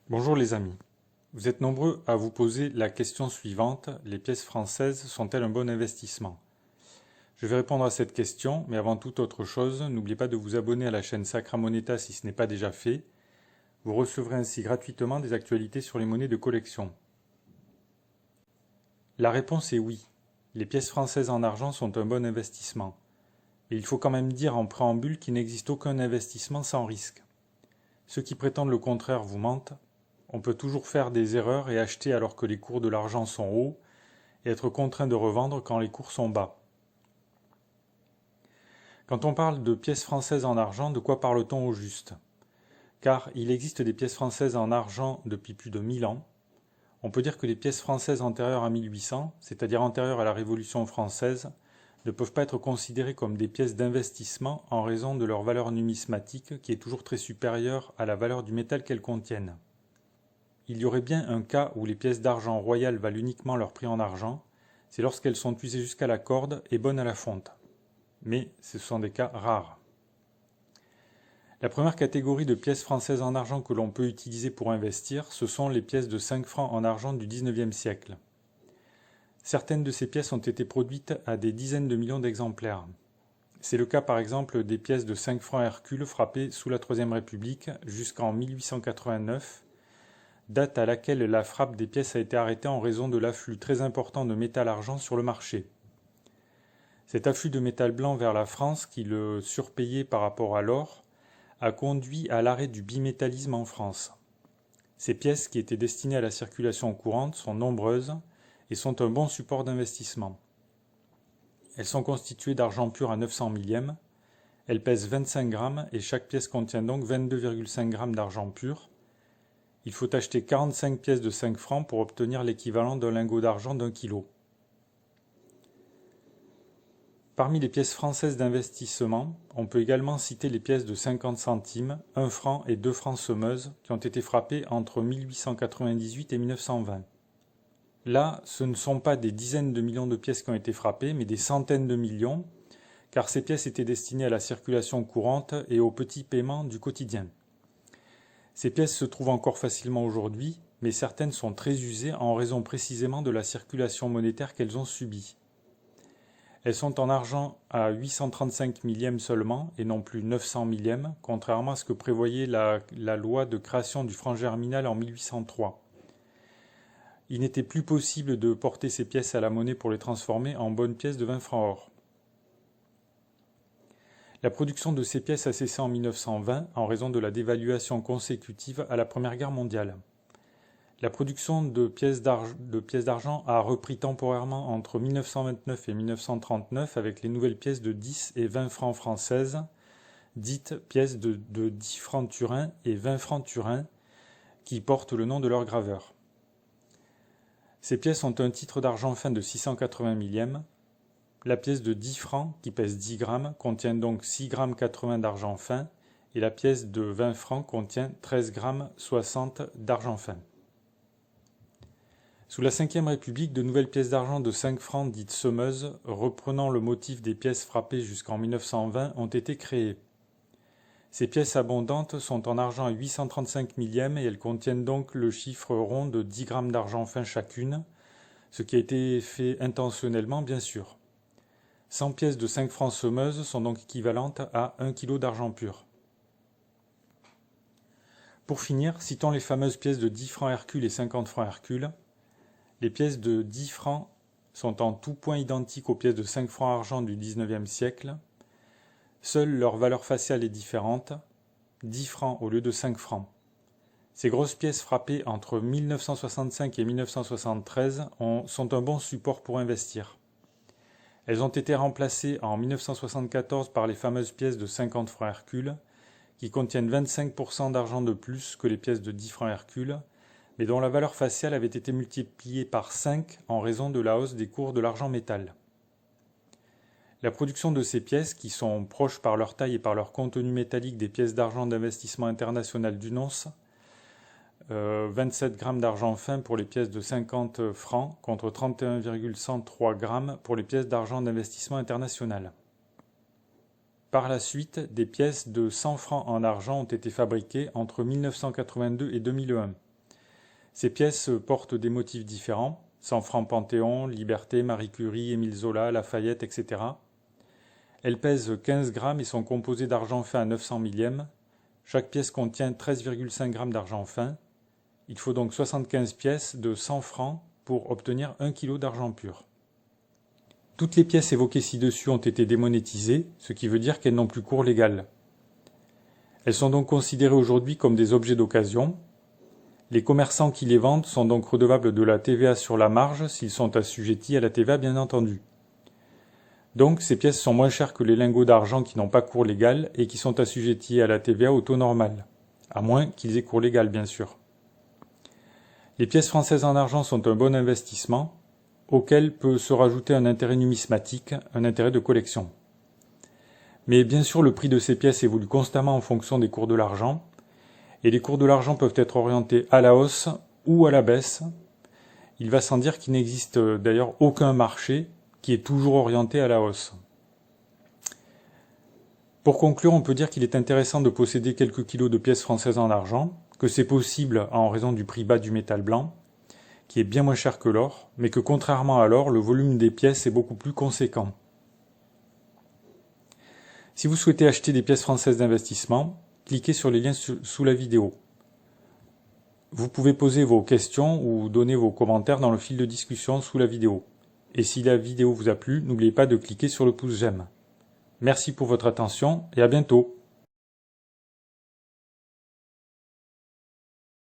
Bonjour les amis. Vous êtes nombreux à vous poser la question suivante: les pièces françaises sont-elles un bon investissement? Je vais répondre à cette question, mais avant toute autre chose, n'oubliez pas de vous abonner à la chaîne Sacra Moneta si ce n'est pas déjà fait. Vous recevrez ainsi gratuitement des actualités sur les monnaies de collection. La réponse est oui. Les pièces françaises en argent sont un bon investissement. Et il faut quand même dire en préambule qu'il n'existe aucun investissement sans risque. Ceux qui prétendent le contraire vous mentent. On peut toujours faire des erreurs et acheter alors que les cours de l'argent sont hauts et être contraint de revendre quand les cours sont bas. Quand on parle de pièces françaises en argent, de quoi parle-t-on au juste? Car il existe des pièces françaises en argent depuis plus de 1000 ans. On peut dire que les pièces françaises antérieures à 1800, c'est-à-dire antérieures à la Révolution française, ne peuvent pas être considérées comme des pièces d'investissement en raison de leur valeur numismatique qui est toujours très supérieure à la valeur du métal qu'elles contiennent. Il y aurait bien un cas où les pièces d'argent royales valent uniquement leur prix en argent, c'est lorsqu'elles sont usées jusqu'à la corde et bonnes à la fonte. Mais ce sont des cas rares. La première catégorie de pièces françaises en argent que l'on peut utiliser pour investir, ce sont les pièces de 5 francs en argent du XIXe siècle. Certaines de ces pièces ont été produites à des dizaines de millions d'exemplaires. C'est le cas par exemple des pièces de 5 francs Hercule frappées sous la Troisième République jusqu'en 1889, date à laquelle la frappe des pièces a été arrêtée en raison de l'afflux très important de métal-argent sur le marché. Cet afflux de métal blanc vers la France, qui le surpayait par rapport à l'or, a conduit à l'arrêt du bimétallisme en France. Ces pièces, qui étaient destinées à la circulation courante, sont nombreuses et sont un bon support d'investissement. Elles sont constituées d'argent pur à 900 millièmes, elles pèsent 25 grammes et chaque pièce contient donc 22,5 grammes d'argent pur. Il faut acheter 45 pièces de 5 francs pour obtenir l'équivalent d'un lingot d'argent d'1 kg. Parmi les pièces françaises d'investissement, on peut également citer les pièces de 50 centimes, 1 franc et 2 francs semeuses qui ont été frappées entre 1898 et 1920. Là, ce ne sont pas des dizaines de millions de pièces qui ont été frappées, mais des centaines de millions, car ces pièces étaient destinées à la circulation courante et aux petits paiements du quotidien. Ces pièces se trouvent encore facilement aujourd'hui, mais certaines sont très usées en raison précisément de la circulation monétaire qu'elles ont subie. Elles sont en argent à 835 millièmes seulement, et non plus 900 millièmes, contrairement à ce que prévoyait la loi de création du franc germinal en 1803. Il n'était plus possible de porter ces pièces à la monnaie pour les transformer en bonnes pièces de 20 francs or. La production de ces pièces a cessé en 1920 en raison de la dévaluation consécutive à la Première Guerre mondiale. La production de pièces d'argent a repris temporairement entre 1929 et 1939 avec les nouvelles pièces de 10 et 20 francs françaises, dites pièces de 10 francs Turin et 20 francs Turin, qui portent le nom de leur graveur. Ces pièces ont un titre d'argent fin de 680 millièmes. La pièce de 10 francs, qui pèse 10 grammes, contient donc 6 grammes 80 d'argent fin, et la pièce de 20 francs contient 13 grammes 60 d'argent fin. Sous la Ve République, de nouvelles pièces d'argent de 5 francs dites semeuses, reprenant le motif des pièces frappées jusqu'en 1920, ont été créées. Ces pièces abondantes sont en argent à 835 millièmes et elles contiennent donc le chiffre rond de 10 grammes d'argent fin chacune, ce qui a été fait intentionnellement bien sûr. 100 pièces de 5 francs semeuses sont donc équivalentes à 1 kg d'argent pur. Pour finir, citons les fameuses pièces de 10 francs Hercule et 50 francs Hercule. Les pièces de 10 francs sont en tout point identiques aux pièces de 5 francs argent du XIXe siècle. Seule leur valeur faciale est différente, 10 francs au lieu de 5 francs. Ces grosses pièces frappées entre 1965 et 1973 sont un bon support pour investir. Elles ont été remplacées en 1974 par les fameuses pièces de 50 francs Hercule, qui contiennent 25% d'argent de plus que les pièces de 10 francs Hercule, mais dont la valeur faciale avait été multipliée par 5 en raison de la hausse des cours de l'argent métal. La production de ces pièces, qui sont proches par leur taille et par leur contenu métallique des pièces d'argent d'investissement international d'une once, 27 grammes d'argent fin pour les pièces de 50 francs contre 31,103 grammes pour les pièces d'argent d'investissement international. Par la suite, des pièces de 100 francs en argent ont été fabriquées entre 1982 et 2001. Ces pièces portent des motifs différents, 100 francs Panthéon, Liberté, Marie Curie, Émile Zola, Lafayette, etc. Elles pèsent 15 grammes et sont composées d'argent fin à 900 millièmes. Chaque pièce contient 13,5 grammes d'argent fin. Il faut donc 75 pièces de 100 francs pour obtenir 1 kg d'argent pur. Toutes les pièces évoquées ci-dessus ont été démonétisées, ce qui veut dire qu'elles n'ont plus cours légal. Elles sont donc considérées aujourd'hui comme des objets d'occasion. Les commerçants qui les vendent sont donc redevables de la TVA sur la marge s'ils sont assujettis à la TVA bien entendu. Donc ces pièces sont moins chères que les lingots d'argent qui n'ont pas cours légal et qui sont assujettis à la TVA au taux normal, à moins qu'ils aient cours légal bien sûr. Les pièces françaises en argent sont un bon investissement, auquel peut se rajouter un intérêt numismatique, un intérêt de collection. Mais bien sûr le prix de ces pièces évolue constamment en fonction des cours de l'argent, et les cours de l'argent peuvent être orientés à la hausse ou à la baisse. Il va sans dire qu'il n'existe d'ailleurs aucun marché qui est toujours orienté à la hausse. Pour conclure, on peut dire qu'il est intéressant de posséder quelques kilos de pièces françaises en argent, que c'est possible en raison du prix bas du métal blanc, qui est bien moins cher que l'or, mais que contrairement à l'or, le volume des pièces est beaucoup plus conséquent. Si vous souhaitez acheter des pièces françaises d'investissement, cliquez sur les liens sous la vidéo. Vous pouvez poser vos questions ou donner vos commentaires dans le fil de discussion sous la vidéo. Et si la vidéo vous a plu, n'oubliez pas de cliquer sur le pouce j'aime. Merci pour votre attention et à bientôt.